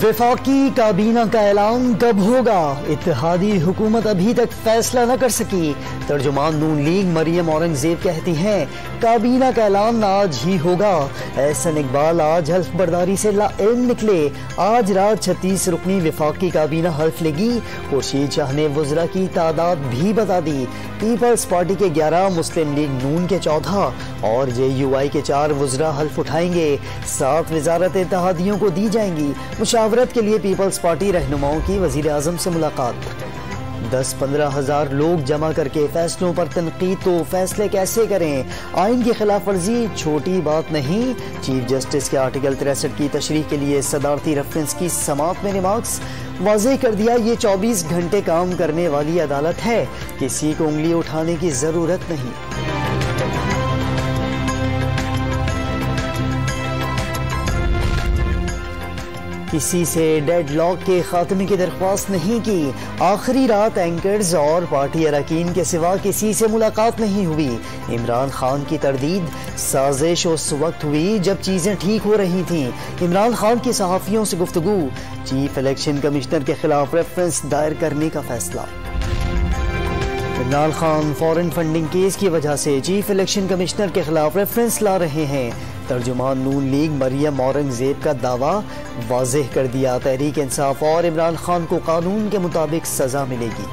वफाकी काबीना का ऐलान कब होगा? इत्तेहादी हुकूमत अभी तक फैसला न कर सकी। तर्जुमान नून लीग मरियम औरंगजेब कहती हैं काबीना का ऐलान आज ही होगा। एहसन इकबाल आज हल्फ बर्दारी से लाइल्म निकले। आज रात 36 रुकनी वफाकी काबीना हल्फ लेगी। खुर्शीद शाह ने वज़रा की तादाद भी बता दी। पीपल्स पार्टी के 11, मुस्लिम लीग नून के 14 और JUI के 4 वज़रा हल्फ उठाएंगे। 7 वज़ारत इत्तेहादियों को दी जाएंगी। मुशावरत के लिए पीपल्स पार्टी रहनुमाओं की वज़ीर आज़म से मुलाकात। 10-15 हज़ार लोग जमा करके फैसलों पर तनकीद तो फैसले कैसे करें? आइन की खिलाफ वर्जी छोटी बात नहीं। चीफ जस्टिस के आर्टिकल 63 की तशरीह के लिए सदारती रेफरेंस की समात में रिमार्क्स वाज़ेह कर दिया। ये 24 घंटे काम करने वाली अदालत है, किसी को उंगली उठाने की जरूरत नहीं। किसी से डेडलॉक के खात्मे की दरख्वास्त नहीं की। आखिरी रात एंकर्स और पार्टी अरकान के सिवा किसी से मुलाकात नहीं हुई। इमरान खान की तरदीद साजिश उस वक्त हुई जब चीजें ठीक हो रही थीं। इमरान खान की सहाफियों से गुफ्तगू। चीफ इलेक्शन कमिश्नर के खिलाफ रेफरेंस दायर करने का फैसला। Imran Khan foreign funding case की वजह से चीफ इलेक्शन कमिश्नर के खिलाफ रेफरेंस ला रहे हैं। तर्जुमान नून लीग मरियम औरंगजेब का दावा वाज़ेह कर दिया। तहरीक इंसाफ और इमरान खान को कानून के मुताबिक सजा मिलेगी।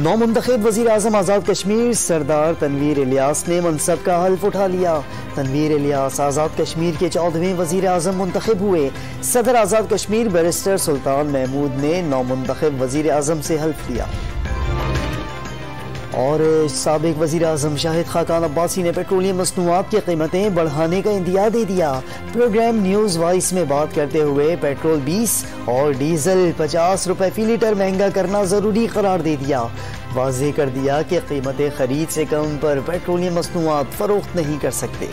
नौमुंतखब वज़ीर आज़म आज़ाद कश्मीर सरदार तनवीर इलियास ने मनसब का हल्फ उठा लिया। तनवीर इलियास आज़ाद कश्मीर के 14वें वज़ीर आज़म मुंतखब हुए। सदर आज़ाद कश्मीर बैरिस्टर सुल्तान महमूद ने नौमुंतखब वज़ीर आज़म से हल्फ लिया। और साबिक वज़ीर आज़म शाहिद खाकान अब्बासी ने पेट्रोलियम मसनूआत की कीमतें बढ़ाने का इंदिया दे दिया। प्रोग्राम न्यूज़ वॉइस में बात करते हुए पेट्रोल 20 और डीजल 50 रुपए फी लीटर महंगा करना ज़रूरी करार दे दिया। वाज़ेह कर दिया कि कीमतें खरीद से कम पर पेट्रोलियम मसनूआत फरोख्त नहीं कर सकते।